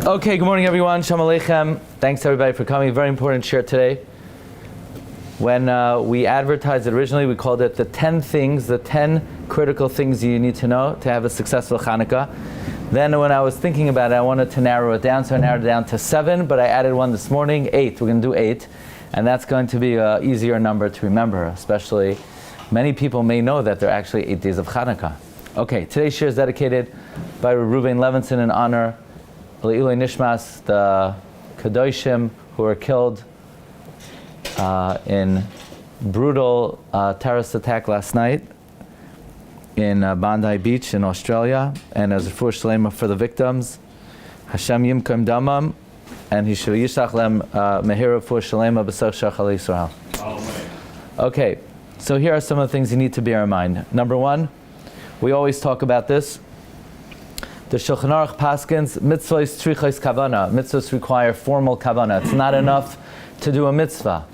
Okay, good morning everyone. Shalom Aleichem. Thanks everybody for coming. Very important share today. When we advertised it originally, we called it the 10 things, the 10 critical things you need to know to have a successful Hanukkah. Then when I was thinking about it, I wanted to narrow it down, so I narrowed it down to 7, but I added one this morning, 8. We're going to do 8, and that's going to be an easier number to remember, especially many people may know that there are actually 8 days of Hanukkah. Okay, today's share is dedicated by Reuven Levinson in honor Le'iloi Nishmas, the Kadoshim who were killed in brutal terrorist attack last night in Bondi Beach in Australia, and as a refuah shlema for the victims, Hashem yimkom damam, and He shall yishlach lem mehira refuah shlema b'sach shachal Yisrael. Okay, so here are some of the things you need to bear in mind. Number 1, we always talk about this. The Shulchan Aruch paskins, mitzvahs tzrichos kavana. Mitzvahs require formal kavana. It's not enough to do a mitzvah.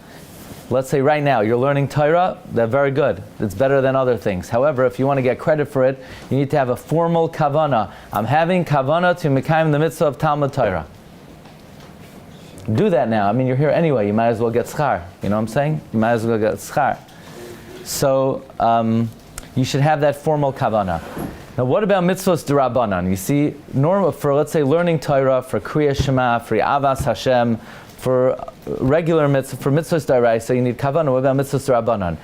Let's say right now you're learning Torah, that's very good. It's better than other things. However, if you want to get credit for it, you need to have a formal kavana. I'm having kavana to mekayim the mitzvah of Talmud Torah. Do that now. I mean, you're here anyway. You might as well get schar. You know what I'm saying? You might as well get schar. So you should have that formal kavana. Now, what about mitzvahs d'Rabbanan? You see, normal for, let's say, learning Torah, for Kriya Shema, for Avas Hashem, for regular mitzvah, for mitzvahs d'Oraisa, you need kavanah. What about mitzvahs d'Rabbanan?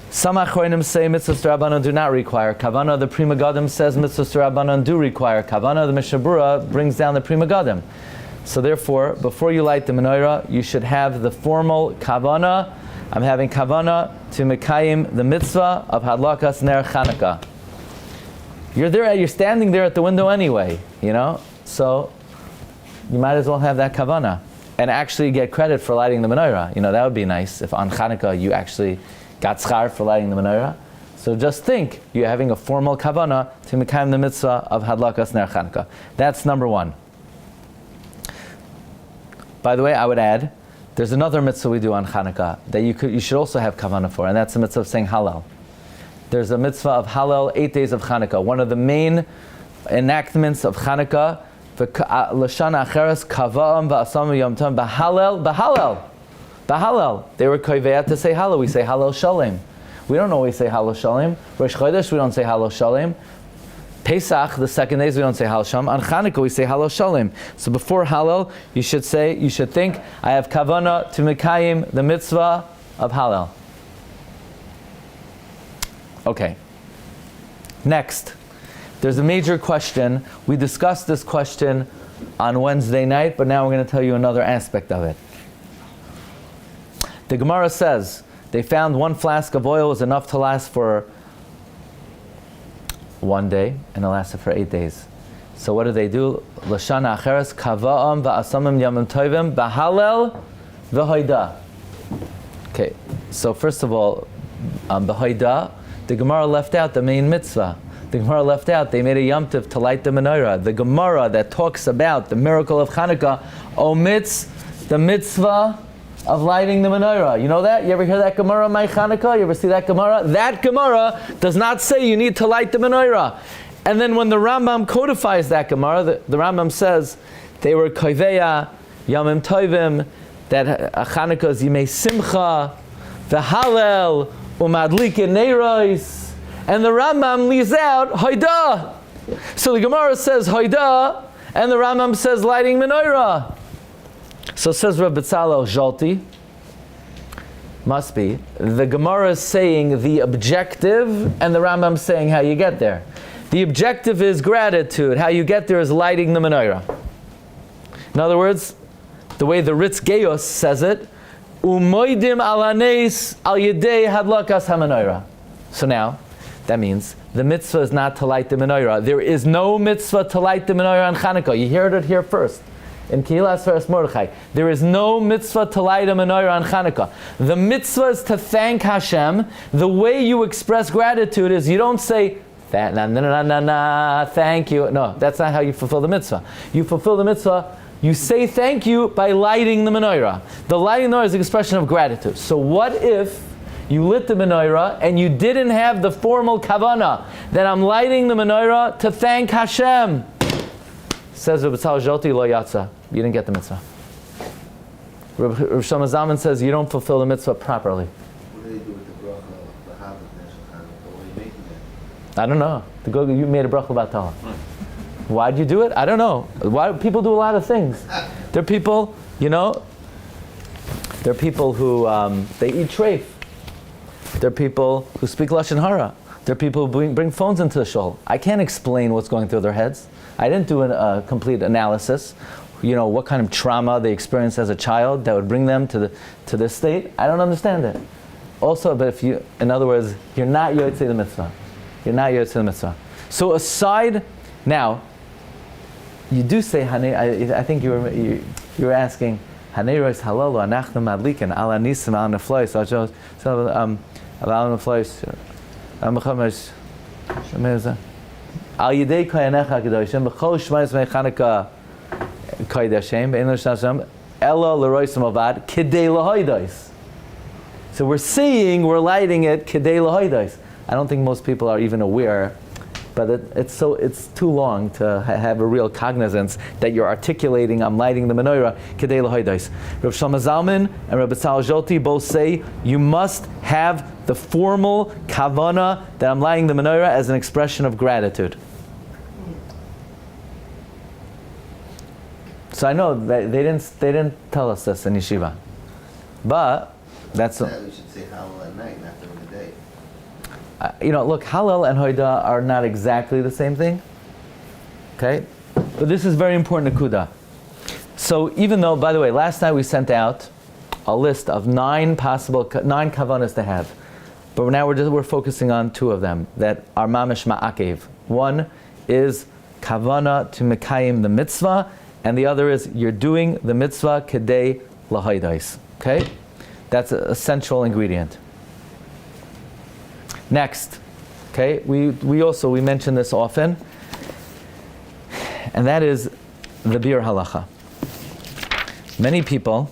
Some achronim say mitzvahs d'Rabbanan do not require kavanah. The Pri Megadim says mitzvahs d'Rabbanan do require kavanah. The Mishnah Berurah brings down the Pri Megadim. So therefore, before you light the menorah, you should have the formal kavanah. I'm having kavanah to mekayim the mitzvah of hadlakas ner Chanukah. You're there, you're standing there at the window anyway, you know? So you might as well have that kavanah and actually get credit for lighting the menorah. You know, that would be nice if on Hanukkah you actually got schar for lighting the menorah. So just think, you're having a formal kavanah to mekayim the mitzvah of hadlakas ner Hanukkah. That's number 1. By the way, I would add, there's another mitzvah we do on Hanukkah that you should also have kavanah for, and that's the mitzvah of saying Hallel. There's a mitzvah of Hallel, 8 days of Hanukkah. One of the main enactments of Hanukkah, L'shana acheres kava'am va'asam yom tov b'Hallel. They were koveya to say Hallel. We say Hallel Shalem. We don't always say Hallel Shalem. Rosh Chodesh, we don't say Hallel Shalem. Pesach, the second days, we don't say Hallel Shalem. On Hanukkah, we say Hallel Shalem. So before Hallel, you should think, I have kavanah to mekayim the mitzvah of Hallel. Okay. Next, there's a major question. We discussed this question on Wednesday night, but now we're going to tell you another aspect of it. The Gemara says they found 1 flask of oil was enough to last for 1 day, and it lasted for 8 days. So what do they do? L'shana acheres kava'am va'asamim yamim tovim b'Hallel v'hoida. Okay, so first of all, b'hoida, the Gemara left out the main mitzvah. The Gemara left out, they made a Yom Tov to light the menorah. The Gemara that talks about the miracle of Hanukkah omits the mitzvah of lighting the menorah. You know that? You ever hear that Gemara, my Hanukkah? You ever see that Gemara? That Gemara does not say you need to light the menorah. And then when the Rambam codifies that Gemara, the Rambam says they were koveya, yamim tovim, that Hanukkah is yimei simcha, v'Hallel, umadlikin neiros. And the Rambam leaves out Haida. So the Gemara says Haida, and the Rambam says lighting menorah. So says Rabbi Tzalel Zolti, must be, the Gemara is saying the objective, and the Rambam is saying how you get there. The objective is gratitude. How you get there is lighting the menorah. In other words, the way the Ritz Geos says it, Umoidim alanes al yedei hadlakas hamenorah. So now, that means the mitzvah is not to light the menorah. There is no mitzvah to light the menorah on Hanukkah. You heard it here first. In Kehillas Feres Mordechai. There is no mitzvah to light a menorah on Hanukkah. The mitzvah is to thank Hashem. The way you express gratitude is you don't say, thank you. No, that's not how you fulfill the mitzvah. You fulfill the mitzvah, you say thank you by lighting the menorah. The lighting the menorah is an expression of gratitude. So what if you lit the menorah and you didn't have the formal kavanah that I'm lighting the menorah to thank Hashem? Says Rabbi Tzal Jolti lo yatsa. You didn't get the mitzvah. Rabbi Shlomo Zalman says you don't fulfill the mitzvah properly. What do they do with the bracha, the Hanukkah, Chanukah? What are you making it? I don't know. You made a bracha batala. Why'd you do it? I don't know. Why people do a lot of things. There are people, there are people who they eat treif. There are people who speak lashon hara. There are people who bring phones into the shul. I can't explain what's going through their heads. I didn't do a complete analysis. What kind of trauma they experienced as a child that would bring them to this state. I don't understand it. Also, but in other words, you're not yotzei the mitzvah. You're not yotzei the mitzvah. So aside, now, you do say Hanei. I think you were asking Hanei is halalu anachnu madlikin ala nisim al neflois al neflois al yidei koyanecha kedoshim b'chol shmais mechanika koydashim be'en l'shnasham ela l'roisim avad kidei l'hoidos. So we're lighting it kidei l'hoidos. I don't think most people are even aware, but it's too long to have a real cognizance that you're articulating. I'm lighting the menorah kidei l'hoidos. Rav Shlomo Zalman and Rabbi Tzal Jolti both say you must have the formal kavana that I'm lighting the menorah as an expression of gratitude. So I know that they didn't tell us this in yeshiva, but that's. We should say Hallel at night, not during the day. Look, Hallel and Hoida are not exactly the same thing. Okay, but this is very important nakuda. So even though, by the way, last night we sent out a list of 9 kavanas to have, but now we're focusing on 2 of them that are mamish ma'akev. One is kavana to mekayim the mitzvah, and the other is you're doing the mitzvah kedei lahaydais. Okay, that's an essential ingredient. Next, okay, we mention this often, and that is the bir halacha. Many people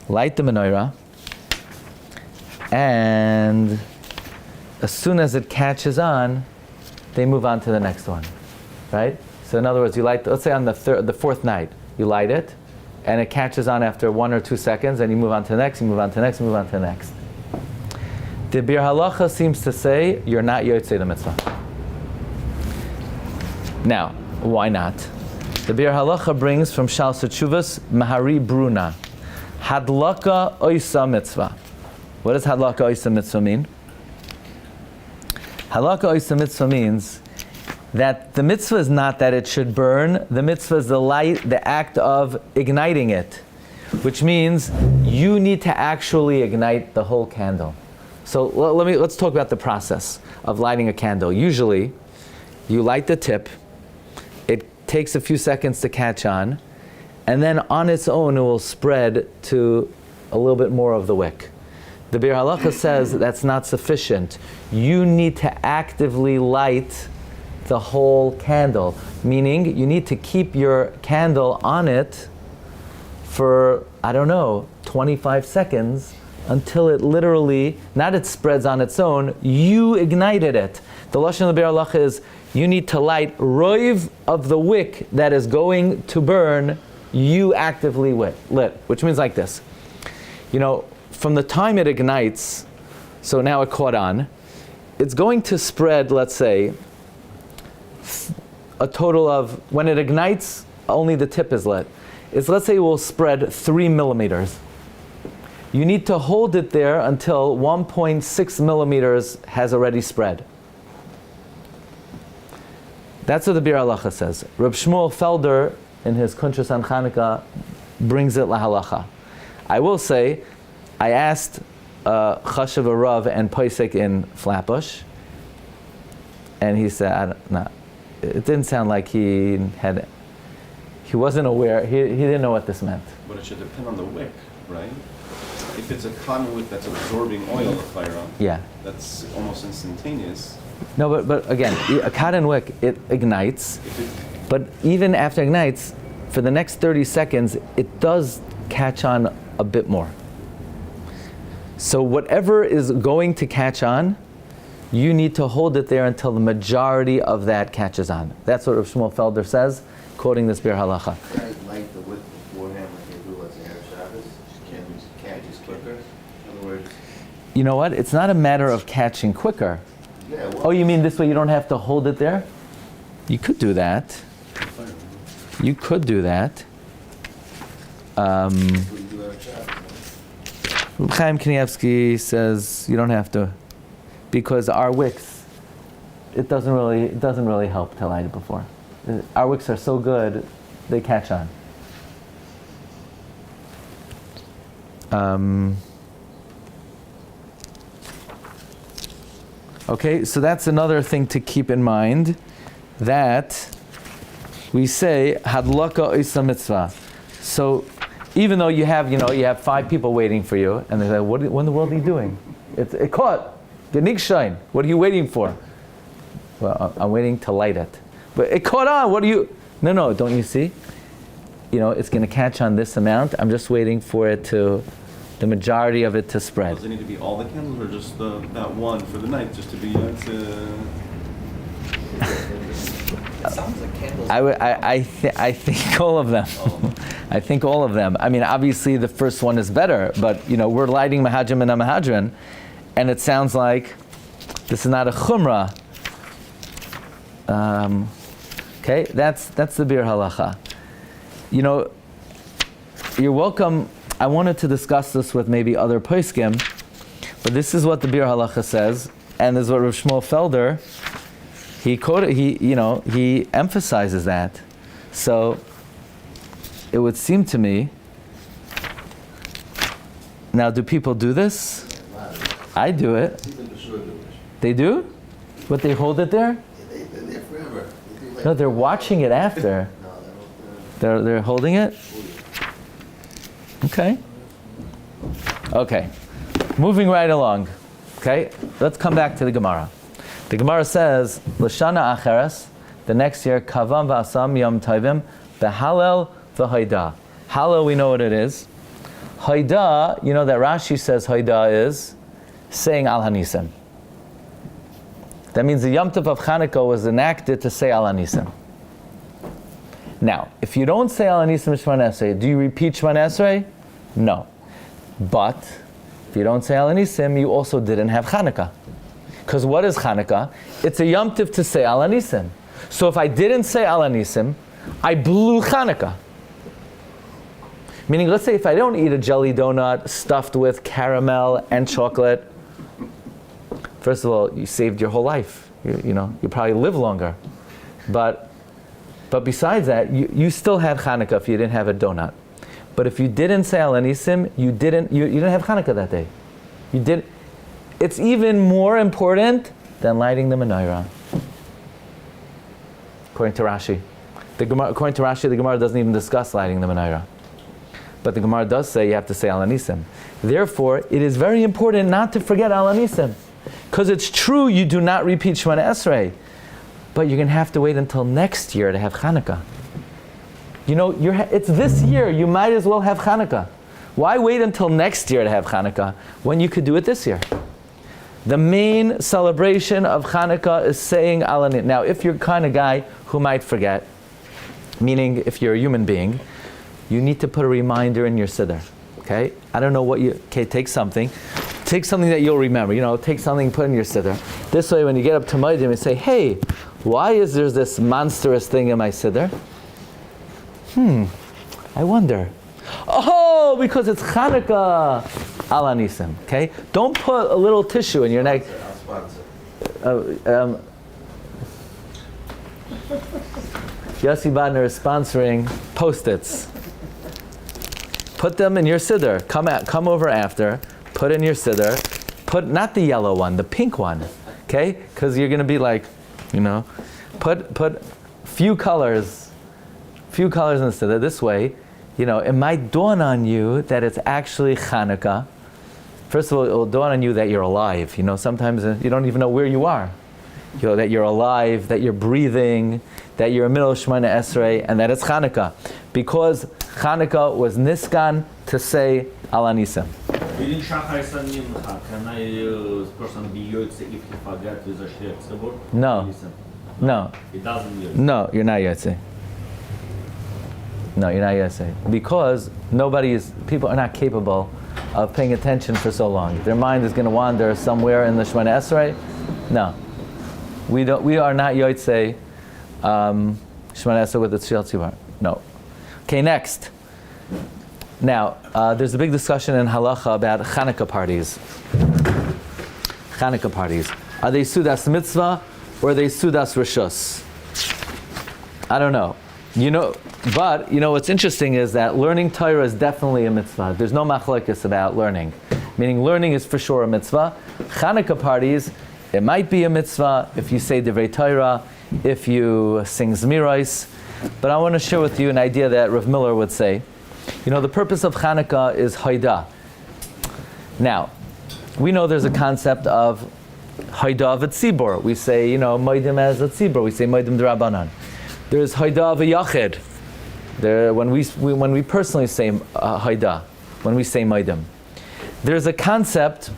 light the menorah, and as soon as it catches on, they move on to the next one, right? So in other words, you light, let's say on the 4th night, you light it, and it catches on after 1 or 2 seconds, and you move on to the next, you move on to the next, you move on to the next. The Bir Halacha seems to say you're not yotzei the mitzvah. Now, why not? The Bir Halacha brings from Shal Sechuvas Mahari Bruna, Hadlaka Oisa Mitzvah. What does Hadlaka Oisa Mitzvah mean? Hadlaka Oisa Mitzvah means that the mitzvah is not that it should burn. The mitzvah is the act of igniting it, which means you need to actually ignite the whole candle. So let's talk about the process of lighting a candle. Usually, you light the tip, it takes a few seconds to catch on, and then on its own it will spread to a little bit more of the wick. The Bir Halacha says that's not sufficient. You need to actively light the whole candle, meaning you need to keep your candle on it for, 25 seconds until it literally, not it spreads on its own, you ignited it. The Lashon of the Bir Halacha is you need to light roiv of the wick that is going to burn, you actively lit, which means like this. From the time it ignites, so now it caught on, it's going to spread, let's say, a total of, when it ignites, only the tip is lit. Let's say it will spread 3 millimeters. You need to hold it there until 1.6 millimeters has already spread. That's what the Bir Halacha says. Reb Shmuel Felder, in his Kuntres on Hanukkah, brings it lahalacha. I will say, I asked Chashav Rav and Poisek in Flatbush, and he said, it didn't sound like he wasn't aware, he didn't know what this meant. But it should depend on the wick, right? If it's a cotton wick that's absorbing oil to fire on, yeah, that's almost instantaneous. No, but again, a cotton wick, it ignites, but even after it ignites, for the next 30 seconds, it does catch on a bit more. So whatever is going to catch on, you need to hold it there until the majority of that catches on. That's what Rav Shmuel Felder says. quoting this Bir Halacha. Guys light the wick beforehand like they do, let's say, Erev Shabbos. Can't just quicker. In other words, You know what? It's not a matter of catching quicker. yeah. Well, Oh, you mean this way you don't have to hold it there? You could do that. You could do that. what do you do Erev Shabbos? Reb Chaim Kanievsky says you don't have to, because our wicks, it doesn't really help to light it before. Our wicks are so good, they catch on. Okay, so that's another thing to keep in mind, that we say Hadlaka Isa Mitzvah. So even though you have 5 people waiting for you, and they say, what in the world are you doing? It caught. Genikshine. What are you waiting for? Well, I'm waiting to light it. But it caught on. What are you? No, don't you see? It's going to catch on this amount. I'm just waiting for it to, the majority of it to spread. Does it need to be all the candles, or just that one for the night, just to be? It sounds like candles. I think all of them. I think all of them. I mean, obviously the first one is better, but we're lighting Mahadrim and Mahadrin, and it sounds like this is not a chumrah. Okay, that's the Bir Halacha. You're welcome. I wanted to discuss this with maybe other poskim, but this is what the Bir Halacha says, and this is what Rav Shmuel Felder, he emphasizes that. So it would seem to me, now do people do this? I do it. They do? But they hold it there? They've been there forever. No, they're watching it after. They're holding it? Okay. Moving right along. Okay, let's come back to the Gemara. The Gemara says, L'shana acheres, the next year, kavam v'asam yom tovim, b'halel v'hoida. Halel, we know what it is. Hoida, that Rashi says hoida is saying Al Hanisim. That means the Yom Tov of Hanukkah was enacted to say Al Hanisim. Now, if you don't say Al Hanisim Shemona Esrei, do you repeat Shemona Esrei? No. But if you don't say Al Hanisim, you also didn't have Hanukkah. Because what is Hanukkah? It's a Yom Tov to say Al Hanisim. So if I didn't say Al Hanisim, I blew Hanukkah. Meaning, let's say if I don't eat a jelly donut stuffed with caramel and chocolate, first of all, you saved your whole life. You probably live longer. But besides that, you still had Hanukkah if you didn't have a donut. But if you didn't say Al Hanisim, you didn't have Hanukkah that day. You did. It's even more important than lighting the Menorah. According to Rashi. According to Rashi, the Gemara doesn't even discuss lighting the Menorah. But the Gemara does say you have to say Al Hanisim. Therefore, it is very important not to forget Al Hanisim. Because it's true you do not repeat Shemona Esrei. But you're going to have to wait until next year to have Hanukkah. It's this year, you might as well have Hanukkah. Why wait until next year to have Hanukkah when you could do it this year? The main celebration of Hanukkah is saying Al Hanisim. Now, if you're the kind of guy who might forget, meaning if you're a human being, you need to put a reminder in your siddur. Okay? I don't know what take something. Take something that you'll remember. Take something, put in your siddur. This way, when you get up to Maidim and say, hey, why is there this monstrous thing in my siddur? I wonder. Oh, because it's Hanukkah Al Hanisim. Okay? Don't put a little tissue in your neck. Yossi Badner is sponsoring Post-its. Put them in your siddur. Come over after. Put in your siddur. Put not the yellow one, the pink one. Okay? Because you're going to be like, put few colors in the siddur. This way, it might dawn on you that it's actually Hanukkah. First of all, it will dawn on you that you're alive. Sometimes you don't even know where you are. That you're alive, that you're breathing, that you're in the middle of Shemona Esrei, and that it's Hanukkah. Because Hanukkah was niskan to say Al Hanisim. During Shachar and Mincha, can a person be yotze if he forget with a shir tzibur? No. It doesn't yotze. No, you're not yotze. No, you're not Yosei. Because people are not capable of paying attention for so long. Their mind is going to wander somewhere in the Shemona Esrei. No. We are not Yosei Shemona Esrei with the Tzriel Tzivar. No. Okay, next. Now, there's a big discussion in Halacha about Hanukkah parties. Hanukkah parties. Are they Sudas Mitzvah or are they Sudas Rishus? I don't know. But what's interesting is that learning Torah is definitely a mitzvah. There's no machlokes about learning. Meaning learning is for sure a mitzvah. Hanukkah parties, it might be a mitzvah if you say Divrei Torah, if you sing Zmiros. But I want to share with you an idea that Rav Miller would say. The purpose of Hanukkah is Haidah. Now, we know there's a concept of Haidah v'tzibor. We say, Moedim as a tzibor. We say Moedim d'Rabbanan. There's Haidah v'yachid. When we personally say Haidah, when we say Moedim. There's a concept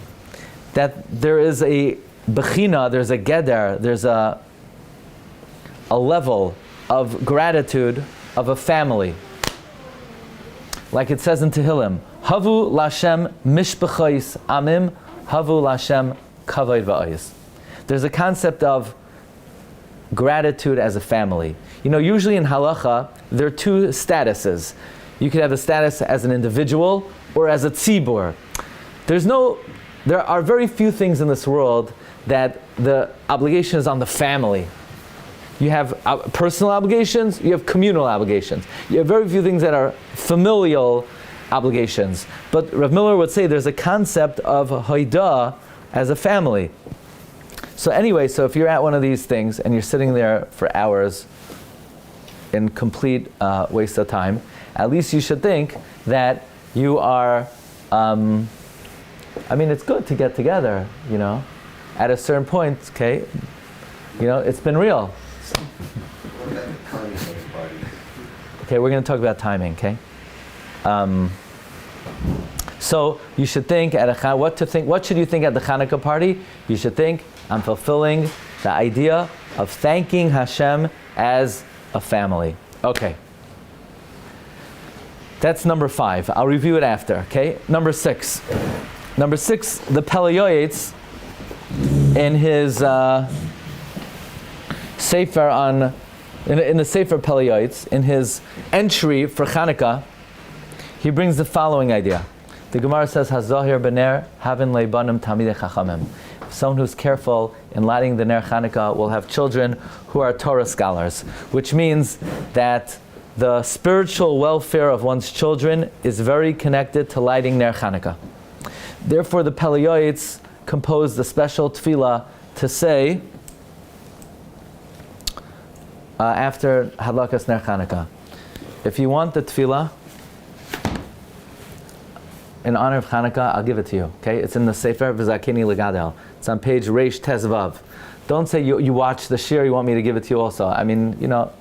that there is a bechina, there's a geder, there's a level of gratitude of a family. Like it says in Tehillim, Havu Lashem Mishbechais Amim, Havu Lashem Kavod Va'ayis. There's a concept of gratitude as a family. Usually in Halacha, there are two statuses. You could have a status as an individual or as a tzibur. There are very few things in this world that the obligation is on the family. You have personal obligations, you have communal obligations. You have very few things that are familial obligations. But Rav Miller would say there's a concept of Haidah as a family. So if you're at one of these things and you're sitting there for hours in complete waste of time, at least you should think that you are, it's good to get together, at a certain point, okay, it's been real. What about the timing of the party? Okay, we're going to talk about timing, okay? So you should think what should you think at the Hanukkah party? You should think, I'm fulfilling the idea of thanking Hashem as a family. Okay. That's number 5. I'll review it after, okay? Number 6, the Peleiotes in his Sefer in the Sefer Peleiotes, in his entry for Chanukah, he brings the following idea. The Gemara says, "Hazahir bener havin leibanim tamidei chachamim." Someone who's careful in lighting the ner Chanukah will have children who are Torah scholars, which means that the spiritual welfare of one's children is very connected to lighting ner Chanukah. Therefore, the Peleiotes composed a special tefillah to say after Hadlakas ner Chanukah. If you want the tefillah in honor of Hanukkah, I'll give it to you. Okay, it's in the Sefer V'Zakini Legadel. It's on page Reish Tezvav. Don't say you watch the shir, you want me to give it to you also.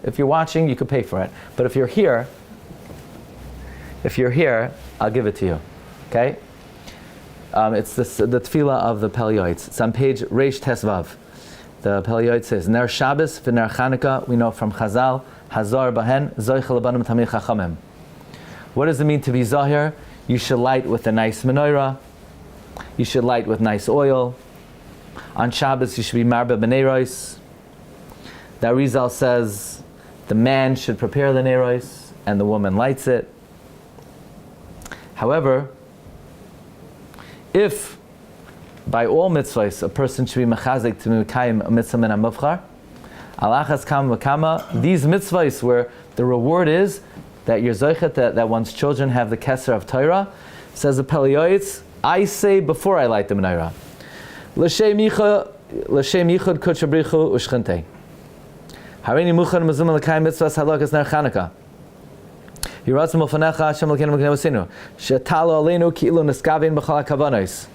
If you're watching, you could pay for it. But if you're here, I'll give it to you. Okay? It's the tefillah of the Peleiotes. It's on page Reish Tezvav. The Peleiotes says, Ner Shabbos v'Ner Chanukah, we know from Chazal, Hazar Bahen, Zoichel Abanim Tamid Chachamim. What does it mean to be Zahir? You should light with a nice menorah. You should light with nice oil. On Shabbos, you should be marba b'neiros. The Arizal says the man should prepare the neiros and the woman lights it. However, if by all mitzvahs a person should be mechazik to mekayim a mitzvah min hamavchar, alachas kam v'kama, these mitzvahs where the reward is that you're zoichet, that one's children have the keser of Torah, says the Peleiotes, I say before I light the menorah, l'shem yichud kudsha brichu u'shchintei. Hareini muchan mazum l'kayim mitzvahs hadlakas ner Chanukah. Yiratzim u'fanecha Hashem l'keinu m'knei osinu. Shetalo aleinu ki'ilu niskavin b'chal ha'kavanos.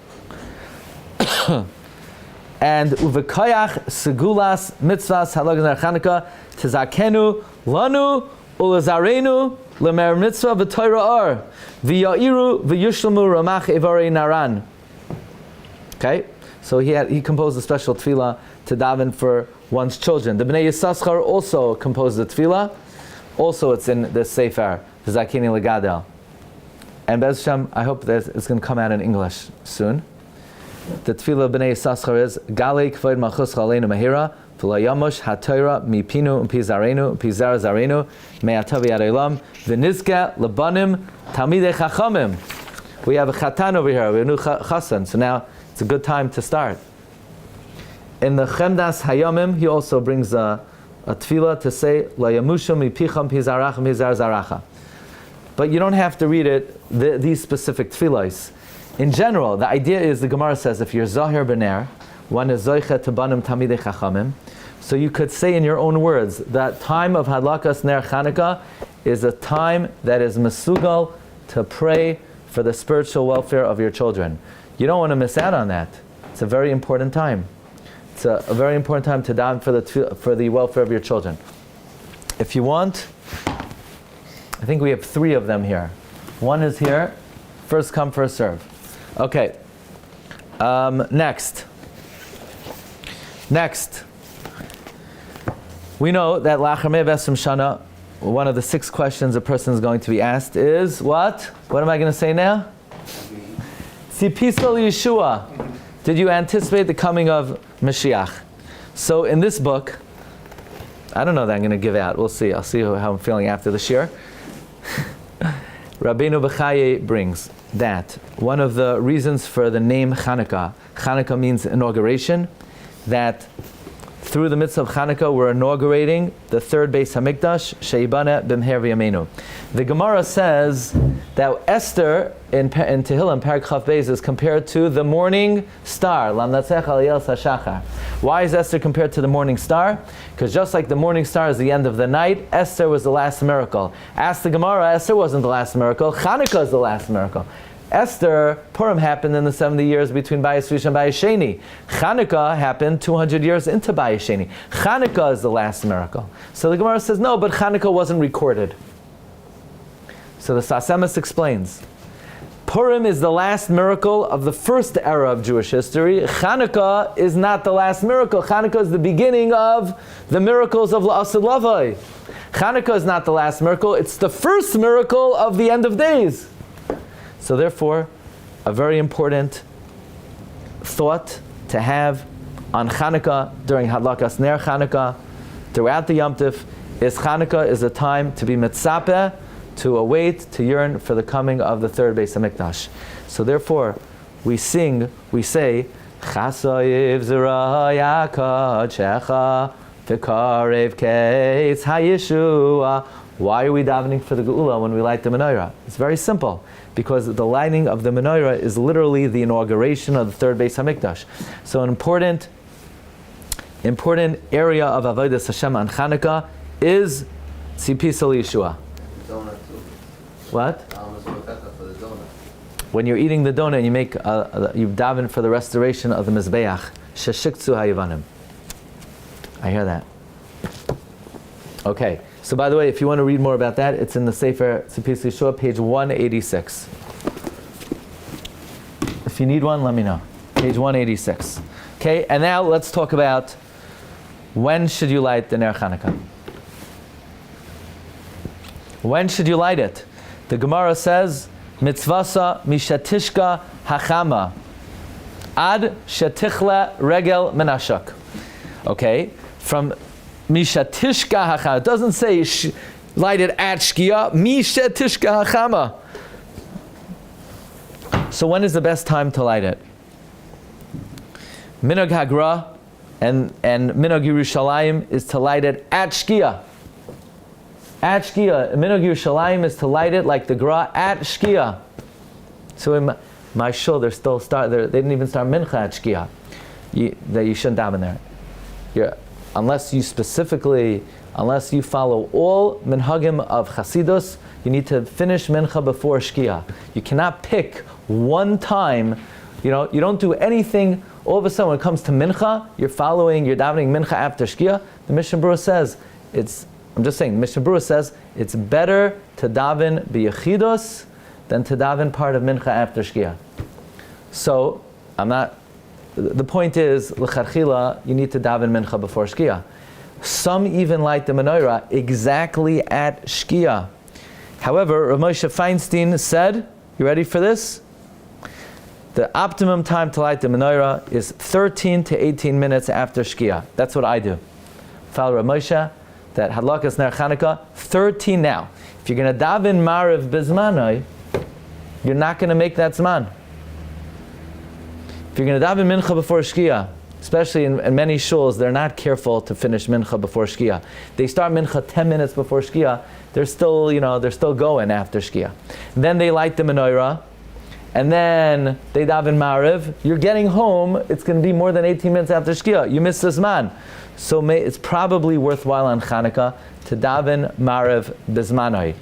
And uvekayach segulas mitzvahs hadlakas ner Chanukah tizakenu lanu ulazarenu lemer mitzvah v'toira ar v'ya'iru v'yushlamu ramach ivarei naran. Okay, so he composed a special tefillah to daven for one's children. The Bnei Yissaschar also composed the tefillah. Also, it's in the Sefer v'zakini legadel. And Bez Hashem, I hope that it's going to come out in English soon. The tefillah b'nei Yisachar is Galei k'vod malchuscha aleinu mehira v'lo yamush haTorah mipinu u'pizarenu u'pizar me'ata v'yad olam v'nizke lebanim talmidei chachamim. We have a chatan over here. We have a new chasan. So now it's a good time to start. In the Chemdas Hayomim, he also brings a tefillah to say La yamushu mipicham pizaracham pizar zaracha. But you don't have to read it, these specific tefillahs. In general, the idea is, the Gemara says, if you're Zahir B'ner, one is Zoicha Tabanim Tamidei Chachamim, so you could say in your own words, that time of Hadlakas Ner Chanukah is a time that is Mesugal to pray for the spiritual welfare of your children. You don't want to miss out on that. It's a very important time. It's a very important time to daven for the welfare of your children. If you want, I think we have 3 of them here. One is here. First come, first serve. Okay. Next. We know that Lachar Mei V'Esrim Shana, one of the 6 questions a person is going to be asked is what? What am I going to say now? Tzipisol Yeshua. Did you anticipate the coming of Mashiach? So in this book, I don't know that I'm going to give out. We'll see. I'll see how I'm feeling after the shir. Rabbeinu Bechaye brings that one of the reasons for the name Chanukah means inauguration, that through the mitzvah of Hanukkah, we're inaugurating the 3rd Beis Hamikdash, Sheibane B'mher V'yameinu. The Gemara says that Esther in Tehillim, Parak Chaf Beis, is compared to the morning star. Lamnatzech Aliyel Sashachar. Why is Esther compared to the morning star? Because just like the morning star is the end of the night, Esther was the last miracle. Ask the Gemara, Esther wasn't the last miracle. Hanukkah is the last miracle. Esther, Purim happened in the 70 years between Bayis Rishon and Bayis Sheni. Chanukah happened 200 years into Bayis Sheni. Chanukah is the last miracle. So the Gemara says, no, but Chanukah wasn't recorded. So the Sasemis explains, Purim is the last miracle of the first era of Jewish history. Chanukah is not the last miracle. Chanukah is the beginning of the miracles of La'asad Lavai. Chanukah is not the last miracle. It's the first miracle of the end of days. So therefore, a very important thought to have on Chanukah during Hadlakas Ner Chanukah, throughout the Yom Tif, is Chanukah is a time to be mitzapeh, to await, to yearn for the coming of the 3rd Beis Hamikdash. So therefore, we say, Chasoyiv Zera Yakachecha V'karev Keitz HaYeshua. Why are we davening for the Geula when we light the Menorah? It's very simple. Because the lighting of the Menorah is literally the inauguration of the 3rd Beis Hamikdash. So an important area of Avodas Hashem on Chanukah is Tzipisol Yeshua. Donut too. What? For the donut. When you're eating the donut, you daven for the restoration of the Mizbeach. Sheshikzu Hayivanim. I hear that. Okay. So by the way, if you want to read more about that, it's in the Sefer Tzipis Yeshua, page 186. If you need one, let me know. Page 186. Okay, and now let's talk about when should you light the Ner Chanukah? When should you light it? The Gemara says, Mitzvasa mishatishka hachama ad shetichla regel menashak. Okay, from Mishatishka hachama. It doesn't say light it at shkia. Mishatishka hachama. So when is the best time to light it? Minog Hagra and Minog Yerushalayim is to light it at shkia. At shkia. Minog Yerushalayim is to light it like the Gra at shkia. So in my shul, they didn't even start mincha at shkia. That you shouldn't daven there. Unless you follow all minhagim of Chasidus, you need to finish mincha before shkia. You cannot pick one time. You don't do anything. All of a sudden, when it comes to mincha, you're davening mincha after shkia. The Mishnah Berurah says the Mishnah Berurah says it's better to daven b'yechidus than to daven part of mincha after shkia. So the point is, l'charchila, you need to daven mincha before shkia. Some even light the menorah exactly at shkia. However, Rav Moshe Feinstein said, you ready for this? The optimum time to light the menorah is 13 to 18 minutes after Shkia. That's what I do. Follow Rav Moshe, that Hadlakas Ner Chanukah, 13 now. If you're going to daven Mariv Bizmanoi, you're not going to make that Zman. If you're going to daven Mincha before Shkia, especially in many shuls, they're not careful to finish Mincha before Shkia. They start Mincha 10 minutes before Shkia, they're still going after Shkia. Then they light the menorah, and then they daven Mariv. You're getting home, it's going to be more than 18 minutes after Shkia. You missed this man. So it's probably worthwhile on Chanukah to daven Mariv Bizmanoi.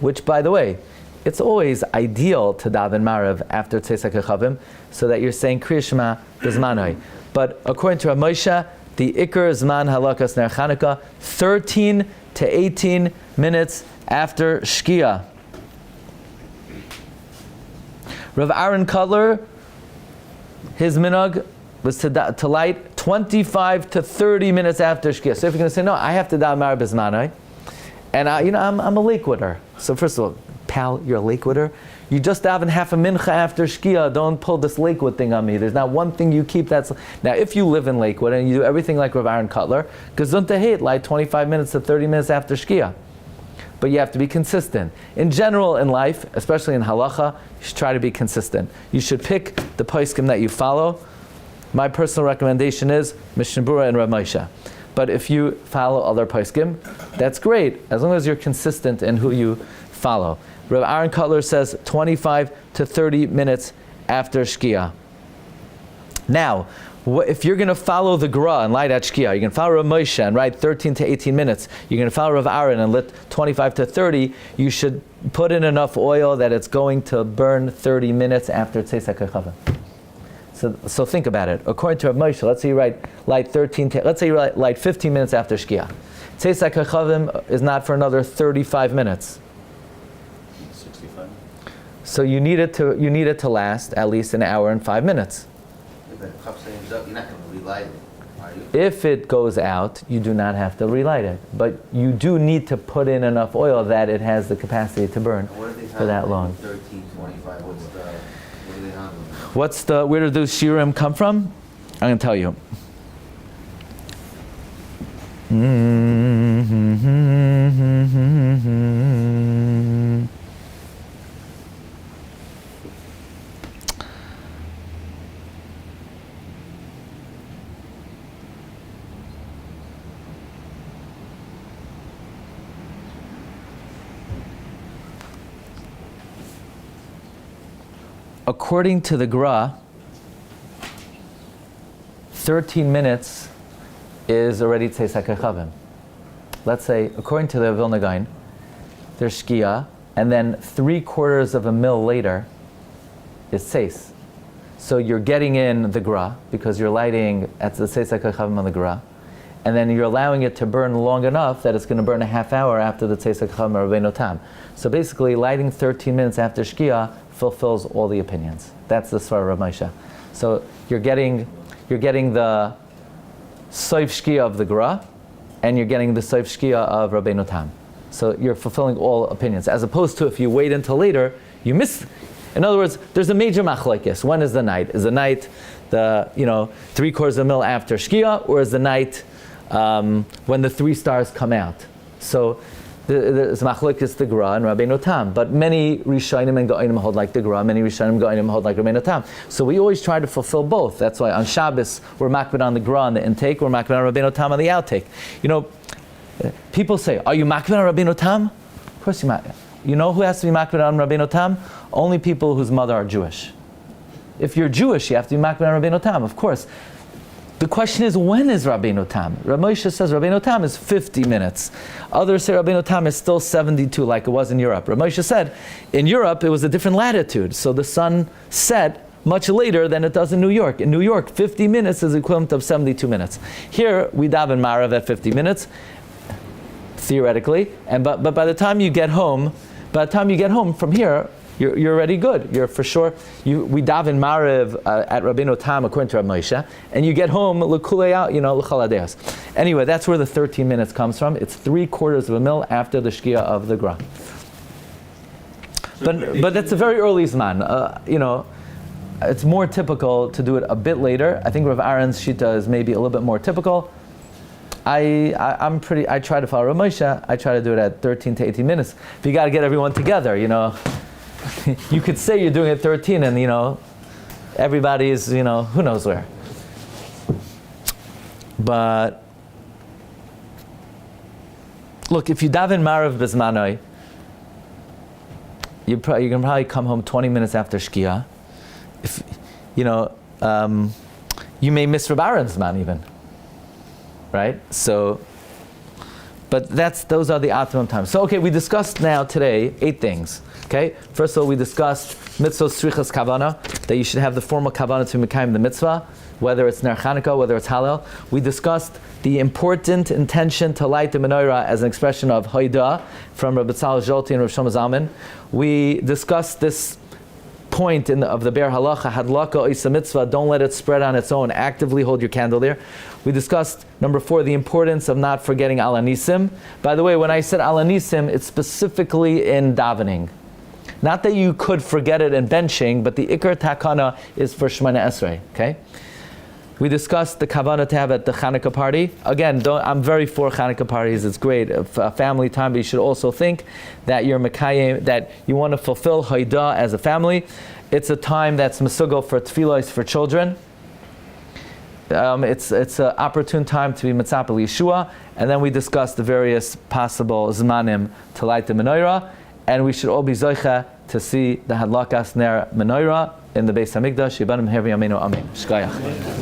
Which, by the way, it's always ideal to daven Mariv after Tzeis HaKechavim, so that you're saying Kriya Shema Bizmanoi. But according to Rav Moshe, the Iker Zman Halakas Ner Chanukah, 13 to 18 minutes after Shkia. Rav Aaron Cutler, his minhag was to light 25 to 30 minutes after Shkia. So if you're going to say, no, I have to daven Mariv Bizmanoi, and I'm a lakewater. So first of all, pal, you're a lakewater. You just daven half a mincha after Shkia. Don't pull this Lakewood thing on me. There's not one thing you keep that's... Now, if you live in Lakewood and you do everything like Rav Aaron Cutler, gesundheit hate, like 25 minutes to 30 minutes after Shkia. But you have to be consistent. In general, in life, especially in Halacha, you should try to be consistent. You should pick the poskim that you follow. My personal recommendation is Mishnah Berurah and Rav Moshe. But if you follow other poskim, that's great, as long as you're consistent in who you follow. Rav Aaron Cutler says 25 to 30 minutes after Shkia. Now, if you're going to follow the Gra and light at Shkia, you're going to follow Rav Moshe and write 13 to 18 minutes, you're going to follow Rav Aaron and lit 25 to 30, you should put in enough oil that it's going to burn 30 minutes after Tzeis HaKechavim. So think about it. According to Rav Moshe, let's say you light 15 minutes after Shkia. Tzeis HaKechavim is not for another 35 minutes. 65. So you need it to last at least an hour and 5 minutes. If the cup stands up, you're not going to relight it, are you? If it goes out, you do not have to relight it. But you do need to put in enough oil that it has the capacity to burn for that long. 13, 25, what do they have? Where do those shirim come from? I'm going to tell you. According to the Gra, 13 minutes is already Tzeis HaKechavim. Let's say, according to the Vilna Gaon, there's Shkia, and then 3/4 of a mil later is Tzeis. So you're getting in the Gra, because you're lighting at the Tzeis HaKechavim on the Gra, and then you're allowing it to burn long enough that it's going to burn a half hour after the Tzeis HaKechavim or Rabbeinu Tam. So basically, lighting 13 minutes after Shkia fulfills all the opinions. That's the Svar of Rav Moshe. So you're getting the Soif Shkia of the Gra, and you're getting the Soif Shkia of Rabbeinu Tam. So you're fulfilling all opinions. As opposed to if you wait until later, you miss. In other words, there's a major machlokes. When is the night? Is the night the 3/4 of a mil after Shkia, or is the night when the 3 stars come out? So there's machlokes the Gra and Rabbeinu Tam, but many Rishonim and Gaonim hold like the Gra, many Rishonim and Gaonim hold like Rabbeinu Tam. So we always try to fulfill both. That's why on Shabbos we're makbid on the Gra on the intake, we're makbid on Rabbeinu Tam on the outtake. People say, "Are you makbid on Rabbeinu Tam?" Of course you makbid. You know who has to be makbid on Rabbeinu Tam? Only people whose mother are Jewish. If you're Jewish, you have to be makbid on Rabbeinu Tam, of course. The question is, when is Rabbeinu Tam? Rav Moshe says Rabbeinu Tam is 50 minutes. Others say Rabbeinu Tam is still 72, like it was in Europe. Rav Moshe said, in Europe, it was a different latitude. So the sun set much later than it does in New York. In New York, 50 minutes is equivalent of 72 minutes. Here, we daven Marav at 50 minutes, theoretically. But by the time you get home from here, you're already good. You're for sure. We daven Mariv at Rabbeinu Tam according to Rav Moshe, and you get home l'kulei out, l'chol hadeos. Anyway, that's where the 13 minutes comes from. It's 3/4 of a mil after the Shkia of the Gra. but that's a very early zman. It's more typical to do it a bit later. I think Rav Aaron's shita is maybe a little bit more typical. I try to follow Rav Moshe. I try to do it at 13 to 18 minutes. But you got to get everyone together, You could say you're doing it 13 and, everybody is, who knows where. But, look, if you daven Marav Bizmanoi, you can probably come home 20 minutes after Shkia. If, you may miss Rav Aaron's man even. Right? So, but those are the optimum times. So, okay, we discussed now today 8 things. Okay? First of all, we discussed mitzvah strichas kavana, that you should have the formal kavana to mekayim the mitzvah, whether it's ner Chanukah, whether it's Hallel. We discussed the important intention to light the menorah as an expression of hoida from Rabbi Tzal Zolti and Rav Shlomo Zalman. We discussed this point of the Be'er Halacha, hadlaka isa mitzvah, don't let it spread on its own, actively hold your candle there. We discussed, number 4, the importance of not forgetting alanisim. By the way, when I said alanisim, it's specifically in davening. Not that you could forget it in benching, but the ikar takana is for Shemana Esrei, okay? We discussed the kavanah to have at the Hanukkah party. Again, I'm very for Hanukkah parties. It's great, a family time, but you should also think that you're mekayim, that you want to fulfill haida as a family. It's a time that's mesugal for tefillos for children. It's an opportune time to be mitzapel Yeshua. And then we discussed the various possible zmanim to light the menorah. And we should all be zoicha to see the hadlakas ner menorah in the Beis Hamikdash. Yibanim Hervi Amenu Amen. Shkayach.